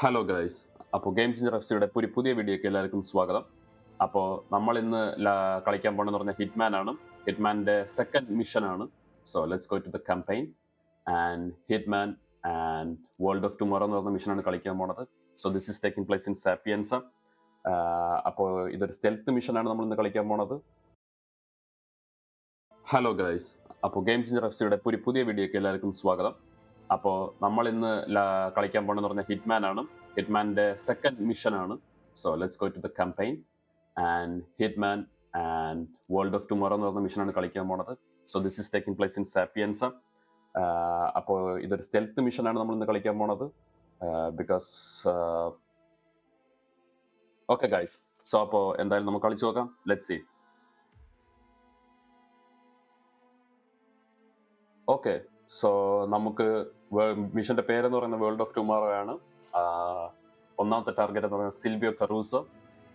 Hello guys. അപ്പോൾ game changer എഫ്സിയുടെ ഒരു പുതിയ വീഡിയോയ്ക്ക് എല്ലാവർക്കും സ്വാഗതം. അപ്പോൾ നമ്മൾ ഇന്ന് കളിക്കാൻ പോകണമെന്ന് പറഞ്ഞാൽ ഹിറ്റ്മാൻ ആണ്. ഹിറ്റ്മാൻ്റെ സെക്കൻഡ് മിഷൻ ആണ്. So let's go to the campaign and Hitman and world of tomorrow എന്ന് പറഞ്ഞ മിഷനാണ് കളിക്കാൻ പോണത്. So this is taking place in Sapienza. അപ്പോൾ ഇതൊരു സ്റ്റെൽത്ത് മിഷനാണ് നമ്മൾ ഇന്ന് കളിക്കാൻ പോണത്. Hello guys. അപ്പോൾ ഗെയിം ചേഞ്ചർ എഫ്സിയുടെ ഒരു പുതിയ വീഡിയോയ്ക്ക് എല്ലാവർക്കും സ്വാഗതം. അപ്പോൾ നമ്മൾ ഇന്ന് കളിക്കാൻ പോകണമെന്ന് പറഞ്ഞാൽ ഹിറ്റ്മാൻ ആണ്. ഹിറ്റ്മാൻ്റെ സെക്കൻഡ് മിഷൻ ആണ്. So let's go to the campaign and Hitman and world of tomorrow എന്ന് പറഞ്ഞ മിഷനാണ് കളിക്കാൻ പോണത്. So this is taking place in Sapienza. അപ്പോൾ ഇതൊരു സ്റ്റെൽത്ത് മിഷനാണ് നമ്മൾ ഇന്ന് കളിക്കാൻ പോണത്. Because okay guys. സോ അപ്പോൾ എന്തായാലും നമുക്ക് കളിച്ചു നോക്കാം. Let's see. ഓക്കെ, സോ നമുക്ക് മിഷന്റെ പേരെന്ന് പറയുന്നത് വേൾഡ് ഓഫ് ടുമോറോ ആണ്. ഒന്നാമത്തെ ടാർഗറ്റ് എന്ന് പറയുന്നത് സിൽവിയോ കറൂസോ,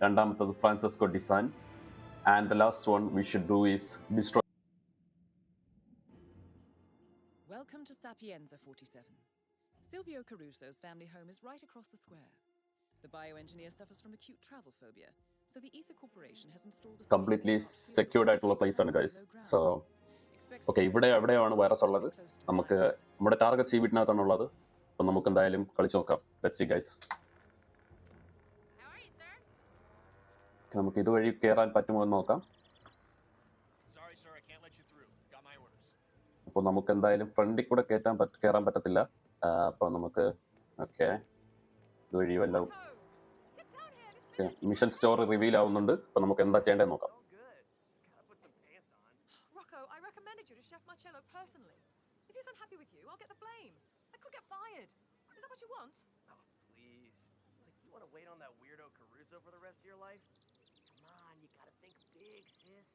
രണ്ടാമത്തത് ഫ്രാൻസിസ്കോ ഡിസാൻ, and the last one we should do is destroy. Welcome to Sapienza 47. Silvio Caruso's family home is right across the square. The bioengineer suffers from acute travel phobia, so the Ether Corporation has installed a completely secured ആയിട്ടുള്ള place ആണ് guys. So okay, എവിടെയാണ് virus ഉള്ളത്? നമുക്ക് നമ്മുടെ target see വീട്ടിനകത്താണ് ഉള്ളത്. അപ്പം നമുക്ക് എന്തായാലും കളിച്ചു നോക്കാം. Let's see guys. നമുക്ക് ഇതുവഴി കയറാൻ പറ്റുമോ എന്ന് നോക്കാം. അപ്പോൾ നമുക്ക് എന്തായാലും ഫ്രണ്ടിൽ കൂടെ കയറാൻ പറ്റത്തില്ല. അപ്പോൾ നമുക്ക് ഓക്കെ ഇതുവഴി വല്ലതും മിഷൻ സ്റ്റോർ റിവീൽ ആവുന്നുണ്ട്. അപ്പോൾ നമുക്ക് എന്താ ചെയ്യേണ്ടത് നോക്കാം. Marcello personally. If he's unhappy with you, I'll get the blame. I could get fired. Is that what you want? Oh, please. Like, you want to wait on that weirdo Caruso for the rest of your life? Come on, you gotta think big, sis.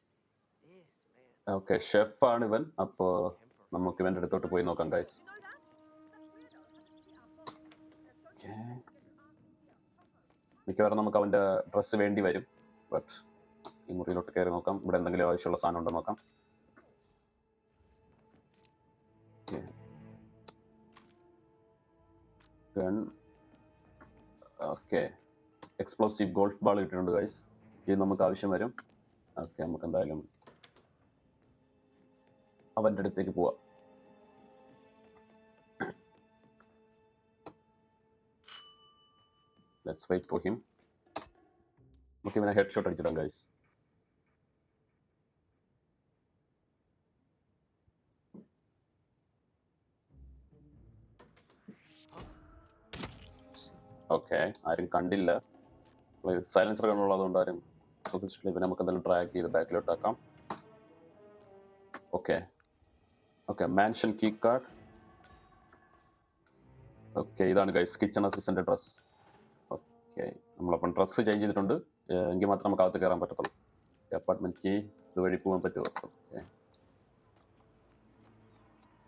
This, man. Okay, chef ആണ് ഇവൻ. അപ്പോൾ നമുക്ക് ഇവൻ്റെ അടുത്തോട്ട് പോയി നോക്കാം guys. മിക്കവാറും നമുക്ക് അവൻ്റെ ഡ്രസ്സ് വേണ്ടി വരും. ബട്ട് ഈ മുറിയിലോട്ട് കയറി നോക്കാം. ഇവിടെ എന്തെങ്കിലും ആവശ്യമുള്ള സാധനം ഉണ്ടോ നോക്കാം. Gun. Okay, explosive golf ball കിട്ടിയിട്ടുണ്ട് ഗൈസ്. ഇത് നമുക്ക് ആവശ്യം വരും. ഓക്കെ, നമുക്ക് എന്തായാലും അവൻ്റെ അടുത്തേക്ക് പോവാം. Let's wait for him. നമുക്ക് ഇവനെ ഹെഡ് ഷോട്ട് അടിച്ചിടാം ഗൈസ്. ഓക്കെ, ആരും കണ്ടില്ല. സൈലൻസർ കണ്ണുള്ളതുകൊണ്ട് ആരും ശ്രദ്ധിച്ചിട്ടില്ല. ഇപ്പം നമുക്ക് എന്തായാലും ഡ്രാഗ് ചെയ്ത് ബാക്കിലോട്ടാക്കാം. Okay okay, mansion key card. Okay, ഇതാണ് guys kitchen assistant dress. Okay, നമ്മളപ്പം ഡ്രസ്സ് ചേഞ്ച് ചെയ്തിട്ടുണ്ട്. എങ്കിൽ മാത്രം നമുക്ക് അകത്ത് കയറാൻ പറ്റത്തുള്ളൂ. അപ്പാർട്ട്മെന്റ് കീ ഇതുവഴി പോകാൻ പറ്റുമോ?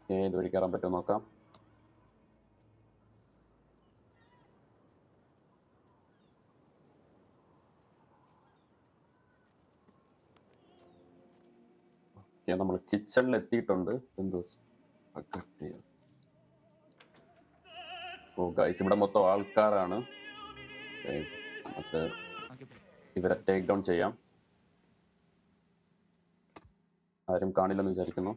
ഓക്കെ, ഇതുവഴി കയറാൻ പറ്റുമോ നോക്കാം. നമ്മൾ കിച്ചണിൽ എത്തിയിട്ടുണ്ട്. എന്തോ ഓ ഗൈസ്, ഇവിടെ മൊത്തം ആൾക്കാരാണ്. നമുക്ക് ഇവരെ ടേക്ക് ഡൗൺ ചെയ്യാം. ആരും കാണില്ലെന്ന് വിചാരിക്കുന്നു.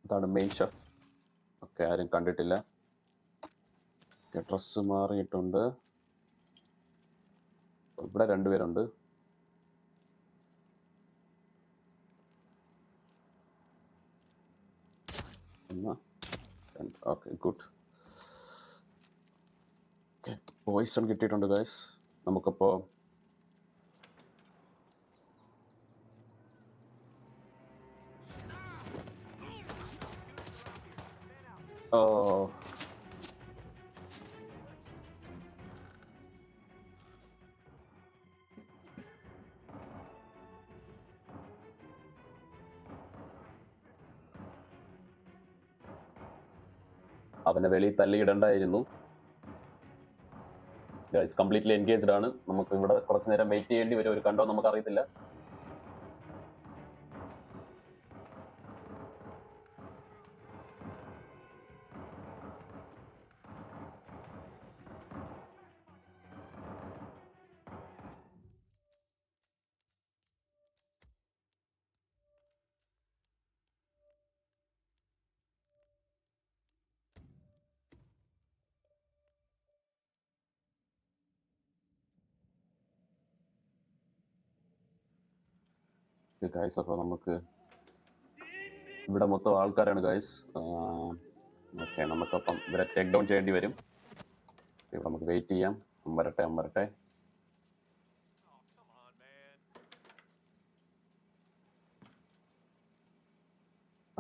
അതാണ് മെയിൻ ഷെഫ്. ഓക്കെ, ആരും കണ്ടിട്ടില്ല. ഡ്രസ്സ് മാറിയിട്ടുണ്ട്. ഇവിടെ രണ്ടുപേരുണ്ട്. Okay, good. ഓക്കെ, പോയിസൺ കിട്ടിയിട്ടുണ്ട് ഗൈസ്. നമുക്കപ്പോൾ അവനെ വെളിയിൽ തള്ളിയിടണ്ടായിരുന്നു. ഗൈസ് കംപ്ലീറ്റ്ലി എൻഗേജ്ഡ് ആണ്. നമുക്ക് ഇവിടെ കുറച്ച് നേരം വെയിറ്റ് ചെയ്യേണ്ടി വരും. ഒരു കണ്ടോ നമുക്ക് അറിയത്തില്ല. ഗൈസ്, അപ്പോൾ നമുക്ക് ഇവിടെ മൊത്തം ആൾക്കാരാണ് ഗൈസ്. ഓക്കെ, നമുക്കപ്പം ഇവരെ ടേക്ക് ഡൗൺ ചെയ്യേണ്ടി വരും. ഇവിടെ നമുക്ക് വെയിറ്റ് ചെയ്യാം. വരട്ടെ.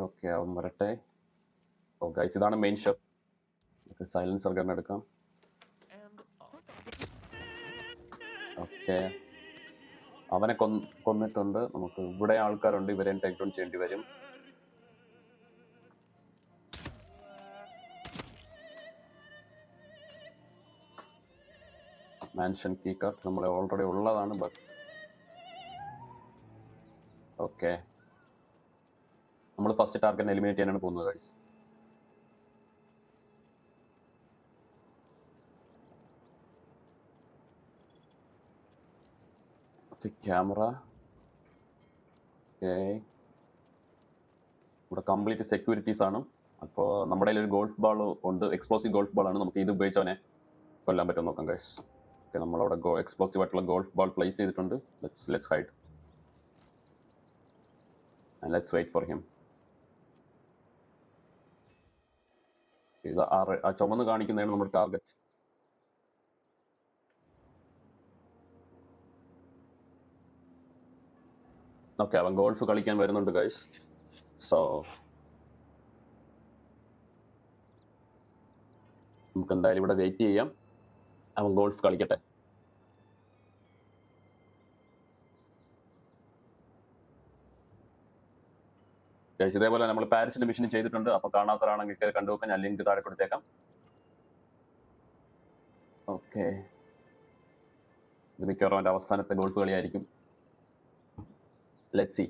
ഓക്കെ, അവൻ വരട്ടെ. ഓ ഗൈസ്, ഇതാണ് മെയിൻ ഷോ. നമുക്ക് സൈലൻസർ ഗൺ എടുക്കാം. ഓക്കെ, അവനെ കൊന്നിട്ടുണ്ട്. നമുക്ക് ഇവിടെ ആൾക്കാരുണ്ട്, ഇവരെ ടേക്ക് ഡൗൺ ചെയ്യേണ്ടി വരും. മാൻഷൻ കീ കാർഡ് നമ്മളെ ഓൾറെഡി ഉള്ളതാണ്. ബട്ട് ഓക്കെ, നമ്മൾ ഫസ്റ്റ് ടാർഗറ്റ് എലിമിനേറ്റ് ചെയ്യാനാണ് പോകുന്നത് ഗൈസ്. Okay, camera. ഓക്കെ, ഇവിടെ കംപ്ലീറ്റ് സെക്യൂരിറ്റീസ് ആണ്. അപ്പോൾ നമ്മുടെ കയ്യിൽ ഒരു ഗോൾഫ് ബാൾ ഉണ്ട്, എക്സ്പ്ലോസീവ് ഗോൾഫ് ബാൾ ആണ്. നമുക്ക് ഇത് ഉപയോഗിച്ച് അവനെ കൊല്ലാൻ പറ്റും നോക്കാം ഗൈസ്. ഓക്കെ, നമ്മളവിടെ എക്സ്പ്ലോസീവ് ആയിട്ടുള്ള ഗോൾഫ് ബാൾ പ്ലേസ് ചെയ്തിട്ടുണ്ട്. Let's hide and let's wait for him. ഇത് ആ ചുമന്ന് കാണിക്കുന്നതാണ് നമ്മുടെ ടാർഗറ്റ്. ഓക്കെ, അവൻ ഗോൾഫ് കളിക്കാൻ വരുന്നുണ്ട് ഗൈസ്. സോ നമുക്ക് എന്തായാലും ഇവിടെ വെയിറ്റ് ചെയ്യാം. അവൻ ഗോൾഫ് കളിക്കട്ടെ. ഗൈസ്, ഇതേപോലെ നമ്മൾ പാരീസിന്റെ മിഷൻ ചെയ്തിട്ടുണ്ട്. അപ്പോൾ കാണാത്തവരാണെങ്കിൽ കയറി കണ്ടുവെക്കാൻ ഞാൻ ലിങ്ക് താഴെ കൊടുത്തേക്കാം. ഓക്കെ, ഇത് മിക്കവാറും അവൻ്റെ അവസാനത്തെ ഗോൾഫ് കളിയായിരിക്കും. Let's see.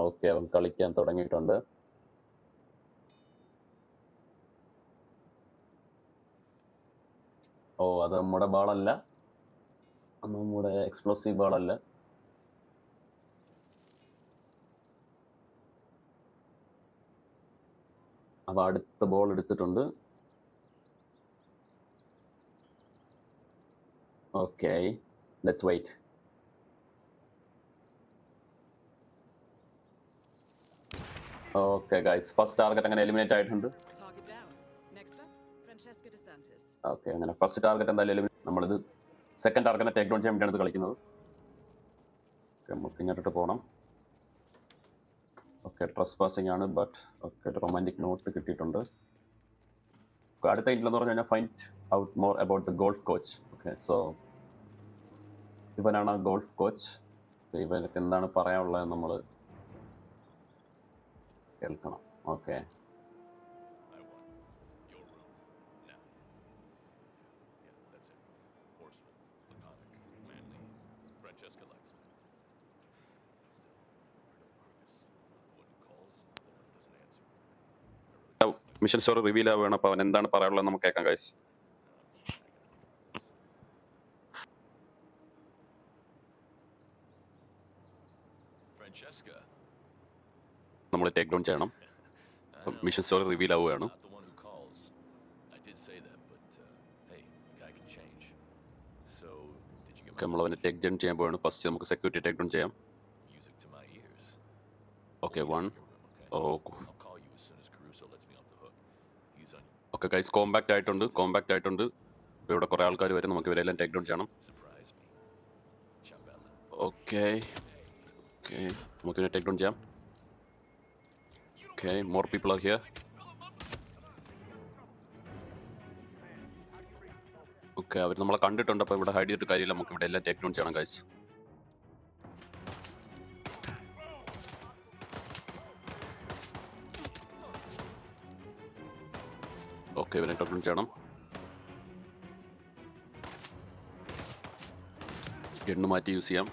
ഓക്കെ, അവൻ കളിക്കാൻ തുടങ്ങിയിട്ടുണ്ട്. ഓ, അത് നമ്മുടെ ബാളല്ല, നമ്മുടെ എക്സ്പ്ലോസീവ് ബാളല്ല. അവ അടുത്ത ബോൾ എടുത്തിട്ടുണ്ട്. Okay, let's wait. Okay guys, first target അങ്ങനെ എലിമിനേറ്റ് ആയിട്ടുണ്ട്. Target down. Next up, Francesca DeSantis. Okay, അങ്ങനെ ഫസ്റ്റ് ടാർഗറ്റ് എന്തായാലും എലിമിനേറ്റ്. നമ്മളിത് സെക്കൻഡ് ടാർഗറ്റിനെ ടേക്ക് ഡൗൺ ചെയ്യാൻ വേണ്ടിയാണ് ഇത് കളിക്കുന്നത്. നമുക്ക് ഇങ്ങോട്ട് പോകണം. ഓക്കെ, ട്രസ് പാസിംഗ് ആണ്. ബട്ട് ഓക്കെ, റൊമാൻറ്റിക് നോട്ട് കിട്ടിയിട്ടുണ്ട്. അടുത്ത ഇൻറ്റിലെന്ന് പറഞ്ഞു കഴിഞ്ഞാൽ find out more about the golf coach. Okay, so ഇവനാണ് ഗോൾഫ് കോച്ച്. ഇവനക്ക് എന്താണ് പറയാനുള്ളത് നമ്മൾ കേൾക്കണം. ഓക്കെ, മിഷൻ സ്റ്റോറി റിവീൽ ആവുകയാണ്. അപ്പോൾ അവൻ എന്താണ് പറയാനുള്ളത് നമുക്ക് കേൾക്കാം ഗൈസ്. നമ്മൾ ടേക്ക് ഡൗൺ ചെയ്യണം. മിഷൻ സ്റ്റോറി റിവീൽ ആവുകയാണ്. നമ്മൾ അവനെ ടേക്ക് ഡൗൺ ചെയ്യാൻ പോവാണ്. ഫസ്റ്റ് നമുക്ക് സെക്യൂരിറ്റി ടേക്ക് ഡൗൺ ചെയ്യാം. ഓക്കെ, 1. ഓക്കെ ഗൈസ്, കോമ്പാക്റ്റ് ആയിട്ടുണ്ട്. ഇപ്പോൾ ഇവിടെ കുറേ ആൾക്കാർ വരും. നമുക്ക് ഇവരെല്ലാം ടേക്ക് ഡൗൺ ചെയ്യണം. ഓക്കെ, നമുക്കിവനെ ടേക്ക് ഡൗൺ ചെയ്യാം. Okay, more people are here. Okay, അവർ നമ്മളെ കണ്ടിട്ടുണ്ട്. അപ്പോൾ ഇവിടെ ഹൈഡ് ചെയ്തിട്ട് കാര്യമില്ല. നമുക്ക് ഇവിടെ എല്ലാം ടേക്ക് ഡൗൺ ചെയ്യണം ഗൈസ്. ഓക്കെ, ഇവനെ ടേക്ക് ഡൗൺ ചെയ്യണം. ഗണ്ണ് മാറ്റി യൂസ് ചെയ്യാം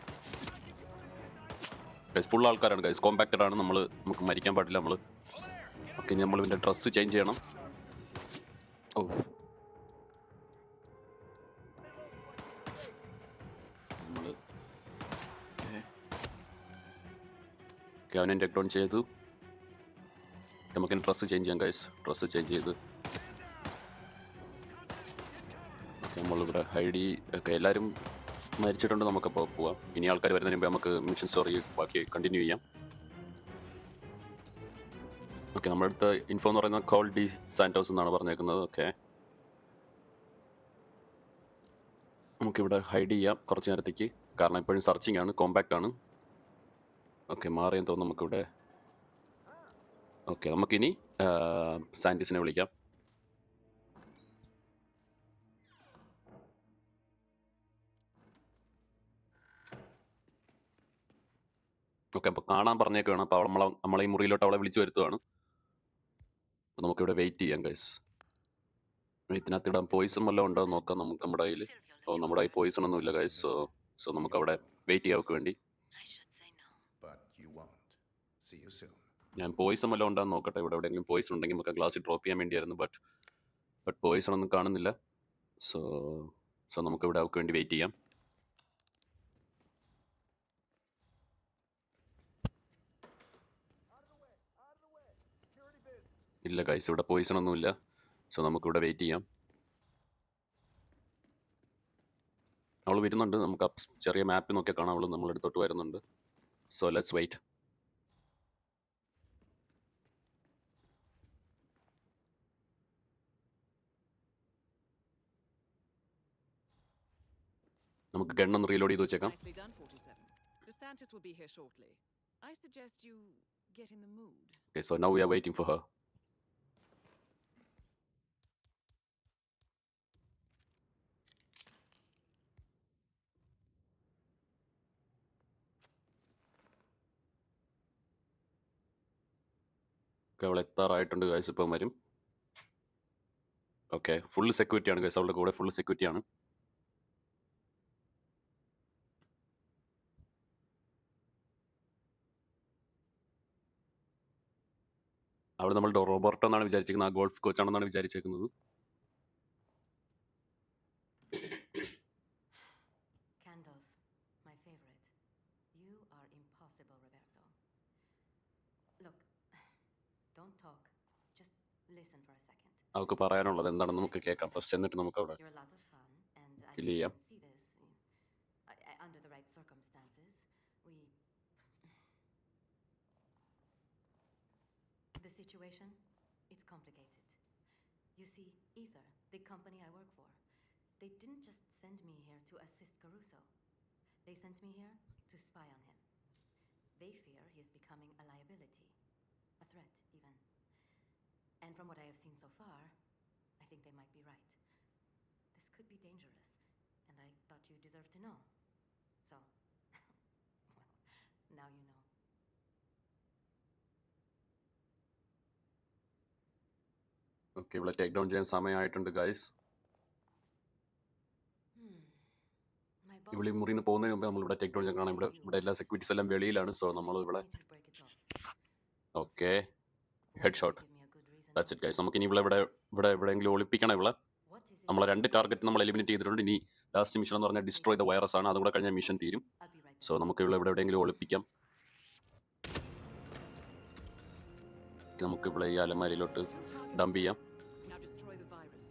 ഗൈസ്. ഫുൾ ആൾക്കാരാണ് ഗൈസ്, കോമ്പാക്റ്റഡ് ആണ്. നമുക്ക് മരിക്കാൻ പാടില്ല നമ്മൾ. ഓക്കെ, നമ്മൾ ഇതിൻ്റെ ഡ്രസ്സ് ചേഞ്ച് ചെയ്യണം. ഓ, നമ്മൾ അവനെ ടേക്ക് ഡൗൺ ചെയ്തു. നമുക്കിനി ഡ്രസ്സ് ചേഞ്ച് ചെയ്യാം ഗൈസ്. ഡ്രസ്സ് ചേഞ്ച് ചെയ്ത് നമ്മളിവിടെ ഹൈഡി ഒക്കെ എല്ലാവരും മരിച്ചിട്ടുണ്ട്. നമുക്കപ്പോൾ പോവാം. ഇനി ആൾക്കാർ വരുന്നതിന് മുമ്പ് നമുക്ക് മിഷൻ സ്റ്റോറി ബാക്കി കണ്ടിന്യൂ ചെയ്യാം. ഓക്കെ, നമ്മുടെ അടുത്ത ഇൻഫോ എന്ന് പറയുന്നത് കോൾ ഡി സാന്റോസ് എന്നാണ് പറഞ്ഞേക്കുന്നത്. ഓക്കെ, നമുക്കിവിടെ ഹൈഡ് ചെയ്യാം കുറച്ച് നേരത്തേക്ക്, കാരണം ഇപ്പോഴും സെർച്ചിങ് ആണ്, കോമ്പാക്റ്റ് ആണ്. ഓക്കെ, മാറിയെന്ന് തോന്നുന്നു നമുക്കിവിടെ. ഓക്കെ, നമുക്കിനി സാന്റിസിനെ വിളിക്കാം. ഓക്കെ, അപ്പോൾ കാണാൻ പറഞ്ഞേക്കാണ്. അപ്പോൾ നമ്മളെ ഈ മുറിയിലോട്ട് അവളെ വിളിച്ചു വരുത്തുകയാണ്. അപ്പോൾ നമുക്കിവിടെ വെയിറ്റ് ചെയ്യാം ഗൈസ്. ഇതിനകത്ത് ഇടാൻ പോയിസൺ വല്ലതും ഉണ്ടോ എന്ന് നോക്കാം നമുക്ക് നമ്മുടെ കയ്യിൽ. ഓ, നമ്മുടെ കയ്യിൽ പോയിസൺ ഒന്നും ഇല്ല ഗൈസ്. സോ നമുക്കവിടെ വെയിറ്റ് ചെയ്യാൻ അവർക്ക് വേണ്ടി. But you won't. See you soon. ഞാൻ പോയിസൺ വല്ലതും ഉണ്ടോയെന്ന് നോക്കട്ടെ. ഇവിടെ എവിടെയെങ്കിലും പോയിസൺ ഉണ്ടെങ്കിൽ നമുക്ക് ഗ്ലാസ്സിൽ ഡ്രോപ്പ് ചെയ്യാൻ വേണ്ടിയായിരുന്നു. ബട്ട് പോയിസൺ ഒന്നും കാണുന്നില്ല. സോ നമുക്കിവിടെ അവർക്ക് വേണ്ടി വെയിറ്റ് ചെയ്യാം. ഇല്ല ഗൈസ്, ഇവിടെ പോയിസൺ ഒന്നുമില്ല. സോ നമുക്കിവിടെ വെയിറ്റ് ചെയ്യാം. അവൾ വരുന്നുണ്ട്. നമുക്ക് ചെറിയ മാപ്പിൽ നോക്കിയാൽ കാണാം അവൾ നമ്മുടെ അടുത്തോട്ട് വരുന്നുണ്ട്. So let's wait. നമുക്ക് ഗണ്ണൊന്ന് റീലോഡ് ചെയ്ത് വെച്ചേക്കാം. Nicely done, 47. DeSantis will be here shortly. I suggest you get in the mood. Okay, so now we are waiting for her. Okay, അവൾ എത്താറായിട്ടുണ്ട് ഗൈസ്. ഇപ്പം വരും. ഓക്കെ, ഫുൾ സെക്യൂരിറ്റി ആണ് guys. അവളുടെ കൂടെ ഫുൾ സെക്യൂരിറ്റി ആണ്. അവിടെ നമ്മൾ റോബർട്ടോ എന്നാണ് വിചാരിച്ചിരിക്കുന്നത്. ആ golf കോച്ചാണെന്നാണ് വിചാരിച്ചേക്കുന്നത്. Candos, my favorite. You are impossible, Roberto. Look, don't talk. Just listen for a second. അവൾക്ക് പറയാനുള്ളത് എന്താണെന്ന് നമുക്ക് കേൾക്കാം ഫസ്റ്റ്. എന്നിട്ട് നമുക്ക് അവിടെ You're a lot of fun, and I kill ചെയ്യാം. can see this. Under the right circumstances, the situation, it's complicated. You see, Ether, the company I work for, they didn't just send me here to assist Caruso. They sent me here to spy on him. They fear he is becoming a liability, a threat even. And from what I have seen so far, I think they might be right. This could be dangerous, and I thought you deserved to know. So, well, now you know. Okay, ഇവിടെ take down ചെയ്യാൻ സമയമായിട്ടുണ്ട് guys. My ഇവിടെ ഈ boss മുറിയിൽ നിന്ന് പോകുന്നതിന് മുമ്പ് നമ്മളിവിടെ ടേക്ക് ഡൗൺ ചെയ്യാൻ കാണാം. ഇവിടെ എല്ലാ സെക്യൂരിറ്റീസ് എല്ലാം വെളിയിലാണ്. സോ നമ്മൾ ഇവിടെ need to break it off. Okay, head shot. Give me a good reason. That's it guys. നമുക്കിനി ഇവിടെ എവിടെയെങ്കിലും ഒളിപ്പിക്കണം. ഇവിടെ What is it? നമ്മളെ 2 ടാർഗറ്റ് നമ്മൾ എലിമിനേറ്റ് ചെയ്തിട്ടുണ്ട്. ഇനി ലാസ്റ്റ് മിഷൻ എന്ന് പറഞ്ഞാൽ ഡിസ്ട്രോയ് ദ വൈറസ് ആണ്. അതുകൂടെ കഴിഞ്ഞാൽ മിഷൻ തീരും. I'll be right സോ നമുക്ക് ഇവിടെ എവിടെയെങ്കിലും ഒളിപ്പിക്കാം. നമുക്കിവിടെ ഈ അലമാരിയിലോട്ട് Two targets ഡംപ് ചെയ്യാം. Now destroy the virus.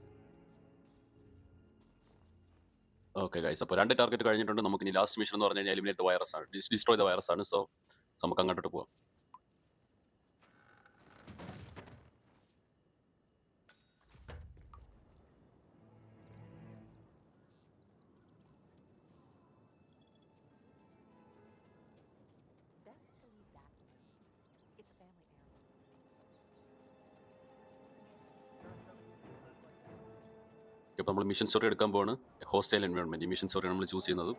Okay guys, അപ്പോൾ 2 ടാർഗറ്റ് കഴിഞ്ഞിട്ടുണ്ട്. നമുക്ക് ഇനി ലാസ്റ്റ് മിഷൻ എന്ന് പറഞ്ഞു കഴിഞ്ഞാൽ എലിമിനേറ്റ് ദ വൈറസ് ആണ്, ഡിസ്ട്രോയ് ദ വൈറസ് ആണ്. സോ നമുക്ക് അങ്ങോട്ട് പോവാം. Best to leave that to me. It's family heirloom. ഇപ്പോൾ നമ്മൾ മിഷൻ സ്റ്റോറി എടുക്കാൻ പോവാണ്. ഹോസ്റ്റൈൽ എൻവയോൺമെൻറ്റ് ഈ മിഷൻ സ്റ്റോറി നമ്മൾ ചൂസ് ചെയ്യുന്നത്.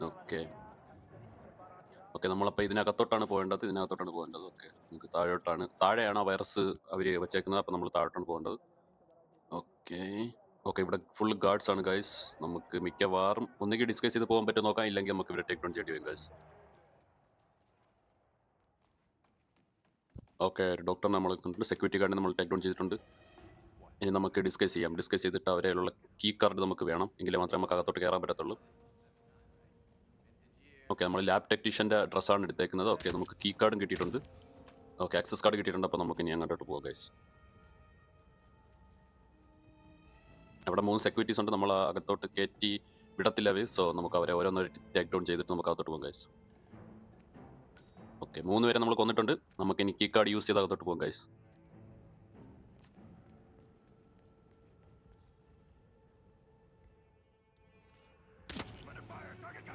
ഓക്കെ നമ്മളപ്പോൾ ഇതിനകത്തോട്ടാണ് പോകേണ്ടത്. ഓക്കെ, നമുക്ക് താഴെയാണ് ആ വൈറസ് അവർ വെച്ചേക്കുന്നത്. അപ്പോൾ നമ്മൾ താഴോട്ടാണ് പോകേണ്ടത്. ഓക്കെ ഇവിടെ ഫുൾ ഗാർഡ്സ് ആണ് ഗൈസ്. നമുക്ക് മിക്കവാറും ഒന്നുകിൽ ഡിസ്കസ് ചെയ്ത് പോകാൻ പറ്റുമോ നോക്കാം, ഇല്ലെങ്കിൽ നമുക്ക് ഇവരെ ടേക്ക് ഡൗൺ ചെയ്യേണ്ടി വരും ഗൈസ്. ഓക്കെ, ഡോക്ടർ നമ്മൾ കണ്ടിട്ടുണ്ട്. സെക്യൂരിറ്റി ഗാർഡിനെ നമ്മൾ ടേക്ക് ഡൗൺ ചെയ്തിട്ടുണ്ട്. ഇനി നമുക്ക് ഡിസ്കസ് ചെയ്യാം. ഡിസ്കസ് ചെയ്തിട്ട് അവരെയുള്ള കീ കാർഡ് നമുക്ക് വേണം, എങ്കിൽ മാത്രമേ നമുക്ക് അകത്തോട്ട് കയറാൻ പറ്റത്തുള്ളൂ. ഓക്കെ, നമ്മൾ ലാബ് ടെക്നീഷ്യൻ്റെ ഡ്രസ്സാണ് എടുത്തേക്കുന്നത്. ഓക്കെ, നമുക്ക് കീ കാർഡും കിട്ടിയിട്ടുണ്ട്. ഓക്കെ, ആക്സസ് കാർഡ് കിട്ടിയിട്ടുണ്ട്. അപ്പോൾ നമുക്ക് ഇനി അങ്ങോട്ട് പോകാം ഗൈസ്. അവിടെ 3 സെക്യൂരിറ്റീസ് ഉണ്ട്. നമ്മൾ അകത്തോട്ട് കയറ്റി വിടത്തില്ല അവർ. സോ നമുക്ക് അവരെ ഓരോന്നൊരു ടേക്ക് ഡൗൺ ചെയ്തിട്ട് നമുക്ക് അകത്തോട്ട് പോകാം ഗൈസ്. ഓക്കെ, 3 പേരെ നമ്മൾ കൊന്നിട്ടുണ്ട്. നമുക്ക് ഇനി കീ കാർഡ് യൂസ് ചെയ്ത് അകത്തോട്ട് പോകാം ഗൈസ്.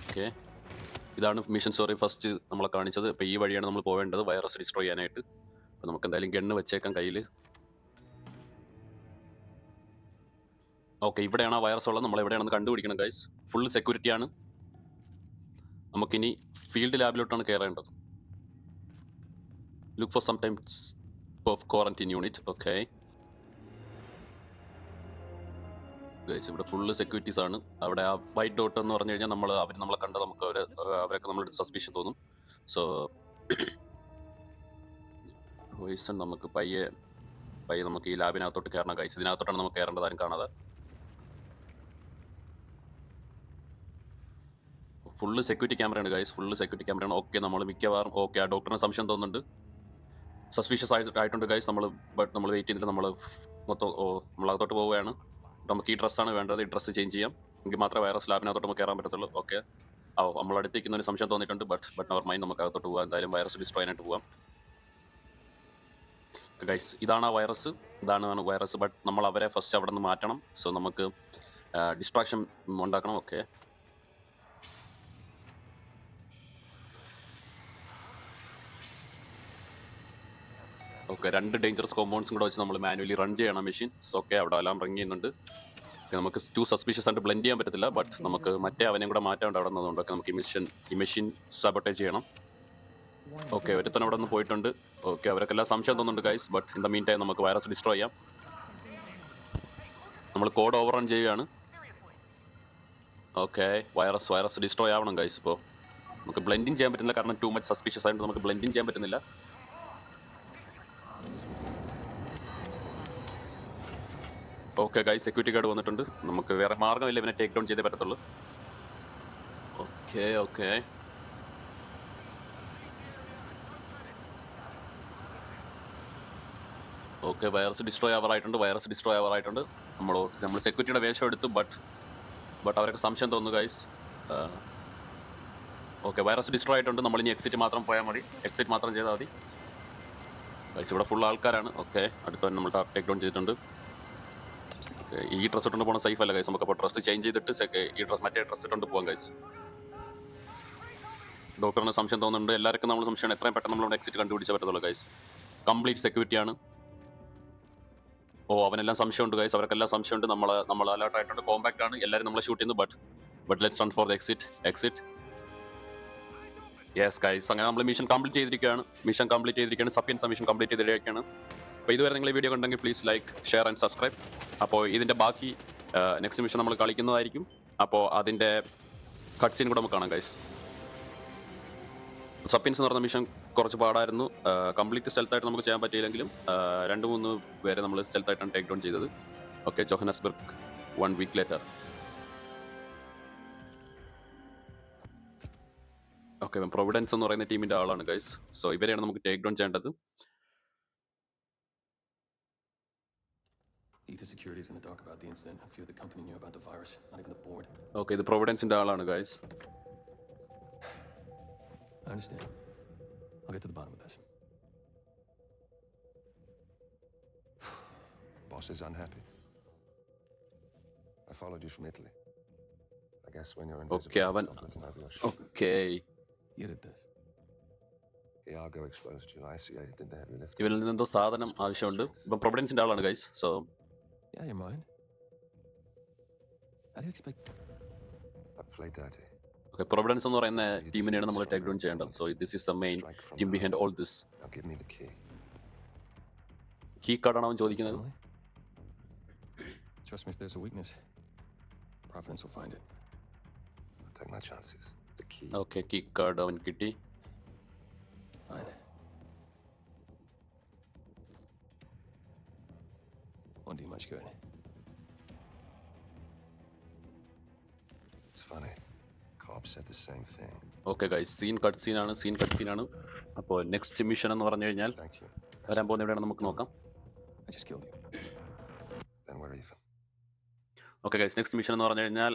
ഓക്കെ, ഇതാണ് മിഷൻ സ്റ്റോറി ഫസ്റ്റ് നമ്മളെ കാണിച്ചത്. അപ്പോൾ ഈ വഴിയാണ് നമ്മൾ പോവേണ്ടത് വൈറസ് ഡിസ്ട്രോയ് ചെയ്യാനായിട്ട്. അപ്പോൾ നമുക്ക് എന്തായാലും ഗണ്ണ് വെച്ചേക്കാം കയ്യിൽ. ഓക്കെ, ഇവിടെയാണ് ആ വൈറസ് ഉള്ളത്. നമ്മൾ എവിടെയാണെന്ന് കണ്ടുപിടിക്കണം ഗൈസ്. ഫുൾ സെക്യൂരിറ്റിയാണ്. നമുക്കിനി ഫീൽഡ് ലാബിലോട്ടാണ് കയറേണ്ടത്. Look for some times of quarantine unit. Okay guys, ഇവിടെ ഫുള്ള് സെക്യൂരിറ്റീസ് ആണ്. അവിടെ ആ വൈറ്റ് ഡോട്ട് എന്ന് പറഞ്ഞു കഴിഞ്ഞാൽ അവർ നമ്മളെ കണ്ട നമുക്ക് അവരൊക്കെ നമ്മളൊരു സസ്പിഷൻ തോന്നും. സോ വോയിസൺ നമുക്ക് പയ്യെ നമുക്ക് ഈ ലാബിനകത്തോട്ട് കയറണം ഗൈസ്. ഇതിനകത്തോട്ടാണ് നമുക്ക് കയറേണ്ടത്, ആരും കാണാതെ. ഫുള്ള് സെക്യൂരിറ്റി ക്യാമറയാണ് ഗൈസ്, ഫുള്ള് സെക്യൂരിറ്റി ക്യാമറയാണ്. ഓക്കെ, നമ്മൾ മിക്കവാറും ഓക്കെ ആ ഡോക്ടറിന് സംശയം തോന്നുന്നുണ്ട്, സസ്പീഷ്യസ് ആയിട്ടുണ്ട് ഗൈസ്. ബട്ട് നമ്മൾ വെയിറ്റ് ചെയ്തിട്ട് നമ്മൾ മൊത്തം നമ്മളകത്തോട്ട് പോവുകയാണ്. നമുക്ക് ഈ ഡ്രസ്സാണ് വേണ്ടത്, ഈ ഡ്രസ്സ് ചേഞ്ച് ചെയ്യാം. എങ്കിൽ മാത്രമേ വൈറസ് ലാബിനകത്തോട്ട് നമുക്ക് കയറാൻ പറ്റത്തുള്ളൂ. ഓക്കെ, നമ്മൾ അടുത്തേക്കുന്നൊരു സംശയം തോന്നിയിട്ടുണ്ട്. ബട്ട് നെവർ മൈൻഡ്, നമുക്ക് അകത്തോട്ട് പോകാം. എന്തായാലും വൈറസ് ഡിസ്ട്രോയ് ആയിട്ട് പോകാം ഗൈസ്. ഇതാണ് ആ വൈറസ്, ഇതാണ് വൈറസ്. ബട്ട് നമ്മൾ അവരെ ഫസ്റ്റ് അവിടെ നിന്ന് മാറ്റണം. സോ നമുക്ക് ഡിസ്ട്രാക്ഷൻ ഉണ്ടാക്കണം. ഓക്കെ, ഓക്കെ 2 ഡേഞ്ചറസ് കോമ്പൗണ്ട്സും കൂടെ വെച്ച് നമ്മൾ മാനുവലി റൺ ചെയ്യണം മെഷീൻ. ഓക്കെ, അവിടെ എല്ലാം റൺ ചെയ്യുന്നുണ്ട്. നമുക്ക് 2 സസ്പീഷ്യസ് ആയിട്ട് ബ്ലെൻഡ് ചെയ്യാൻ പറ്റത്തില്ല. ബട്ട് നമുക്ക് മറ്റേ അവനെയും കൂടെ മാറ്റാണ്ട് അവിടെ നിന്നുകൊണ്ടൊക്കെ നമുക്ക് ഈ മെഷീൻ സാബോട്ടേജ് ചെയ്യണം. ഓക്കെ, ഒരുത്തൻ അവിടെ നിന്ന് പോയിട്ടുണ്ട്. ഓക്കെ, അവരൊക്കെല്ലാം സംശയം തോന്നുന്നുണ്ട് guys. But in the mean time നമുക്ക് വൈറസ് ഡിസ്ട്രോയ് ചെയ്യാം. നമ്മൾ കോഡ് ഓവർ റൺ ചെയ്യുകയാണ്. ഓക്കെ, വൈറസ് ഡിസ്ട്രോയ് ആവണം ഗൈസ്. ഇപ്പോൾ നമുക്ക് ബ്ലെൻഡിങ് ചെയ്യാൻ പറ്റുന്നില്ല, കാരണം ടു മച്ച് സസ്പീഷ്യസ് ആയിട്ട് നമുക്ക് ബ്ലെൻഡിങ് ചെയ്യാൻ പറ്റുന്നില്ല. ഓക്കെ ഗൈസ്, സെക്യൂരിറ്റി ഗാർഡ് വന്നിട്ടുണ്ട്. നമുക്ക് വേറെ മാർഗ്ഗമില്ല, ഇവനെ ടേക്ക് ഡൗൺ ചെയ്തേ പറ്റത്തുള്ളൂ. ഓക്കെ ഓക്കെ വൈറസ് ഡിസ്ട്രോയ് ആവാറായിട്ടുണ്ട്. നമ്മൾ സെക്യൂരിറ്റിയുടെ വേഷം എടുത്തു. ബട്ട് അവരൊക്കെ സംശയം തോന്നുന്നു ഗൈസ്. ഓക്കെ, വൈറസ് ഡിസ്ട്രോയ് ആയിട്ടുണ്ട്. നമ്മളിനി എക്സിറ്റ് മാത്രം പോയാൽ മതി, എക്സിറ്റ് മാത്രം ചെയ്താൽ മതി ഗൈസ്. ഇവിടെ ഫുൾ ആൾക്കാരാണ്. ഓക്കെ, അടുത്തവൻ നമ്മൾ ടേക്ക് ഡൗൺ ചെയ്തിട്ടുണ്ട്. ഈ ഡ്രസ്സ് ഇട്ടുകൊണ്ട് പോകണം, സേഫ് അല്ല ഗൈസ്. നമുക്കപ്പോൾ ഡ്രസ്സ് ചേഞ്ച് ചെയ്തിട്ട് ഈ മറ്റേ ഡ്രസ്സ് ഇട്ടുകൊണ്ട് പോകാം ഗൈസ്. ഡോക്ടറിന് സംശയം തോന്നുന്നുണ്ട്. എല്ലാവർക്കും നമ്മൾ സംശയമാണ്. എത്രയും പെട്ടെന്ന് നമ്മളവിടെ എക്സിറ്റ് കണ്ടുപിടിച്ചാൽ പറ്റത്തുള്ളൂ ഗൈസ്. കംപ്ലീറ്റ് സെക്യൂരിറ്റിയാണ്. അവനെല്ലാം സംശയമുണ്ട് ഗൈസ്, അവർക്കെല്ലാം സംശയമുണ്ട്. നമ്മൾ അലേർട്ട് ആയിട്ടുണ്ട്, കോമ്പാക്ട് ആണ്. എല്ലാവരും നമ്മളെ ഷൂട്ട് ചെയ്യുന്നു. But let's run for the exit. Yes guys, അങ്ങനെ നമ്മൾ മിഷൻ കംപ്ലീറ്റ് ചെയ്തിരിക്കുകയാണ്. സപ്പിയൻസ് മിഷൻ കംപ്ലീറ്റ് ചെയ്തിരിക്കുകയാണ്. അപ്പോൾ ഇതുവരെ നിങ്ങൾ ഈ വീഡിയോ കണ്ടെങ്കിൽ please like, share and subscribe. അപ്പോൾ ഇതിൻ്റെ ബാക്കി നെക്സ്റ്റ് മിഷൻ നമ്മൾ കളിക്കുന്നതായിരിക്കും. അപ്പോൾ അതിൻ്റെ കട്ട് സീൻ കൂടെ നമുക്ക് കാണാം ഗൈസ്. സപ്പിയൻസ് എന്ന് പറഞ്ഞ മിഷൻ കുറച്ച് പാടായിരുന്നു. കംപ്ലീറ്റ് സ്റ്റെൽത്തായിട്ട് നമുക്ക് ചെയ്യാൻ പറ്റിയില്ലെങ്കിലും 2-3 പേരെ നമ്മൾ സ്റ്റെൽത്തായിട്ടാണ് ടേക്ക് ഡൗൺ ചെയ്തത്. Okay, Johannesburg 1 week later. Okay, providence എന്ന് പറയുന്ന ടീമിൻ്റെ ആളാണ് ഗൈസ്. സോ ഇവരെയാണ് നമുക്ക് ടേക്ക് ഡൗൺ ചെയ്യേണ്ടത്. Ether Security's in the dark about the incident. A few of the company knew about the virus, not even the board. Okay, ഇത് പ്രൊവിഡൻസിൻ്റെ ആളാണ് guys. I understand. I'll get to the bottom of this. Boss is unhappy. I followed you from Italy. I guess when you're invisible, Okay, it's not looking over your shoulder. Okay, You did this. Iago exposed you. ICA didn't have you lifted. ഇവരിൽ നിന്നെന്തോ സാധനം ആവശ്യമുണ്ട്. ഇപ്പം പ്രൊവിഡൻസിൻ്റെ ആളാണ് guys. So Yeah, you mind? How do you expect? I played dirty. Okay, providence എന്ന് പറയുന്ന ടീമിനെയാണ് നമ്മൾ take down ചെയ്യേണ്ടത്. So this is the main team behind all this. Now give me the key. Key കാർഡാണ് അവൻ ചോദിക്കുന്നത്. Family? Trust me, if there's a weakness, Providence will find it. I'll take my chances. The key. Okay, key card അവൻ കിട്ടി. Fine. Won't do much good. It's funny. Cobb said the same thing. Okay guys, scene cut സീനാണ്. അപ്പോൾ next mission എന്ന് പറഞ്ഞു കഴിഞ്ഞാൽ Thank you. വരാൻ പോകുന്ന എവിടെയാണ് നമുക്ക് നോക്കാം. I just killed you. Then we're even. Okay guys, next mission എന്ന് പറഞ്ഞു കഴിഞ്ഞാൽ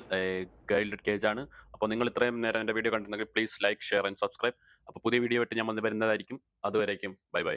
ഗൈൽഡ് കേജ് ആണ്. അപ്പോൾ നിങ്ങൾ ഇത്രയും നേരം എൻ്റെ വീഡിയോ കണ്ടിട്ടുണ്ടെങ്കിൽ please like, share and subscribe. അപ്പോൾ പുതിയ വീഡിയോ ആയിട്ട് ഞാൻ വന്ന് വരുന്നതായിരിക്കും. അതുവരേക്കും ബൈ ബൈ.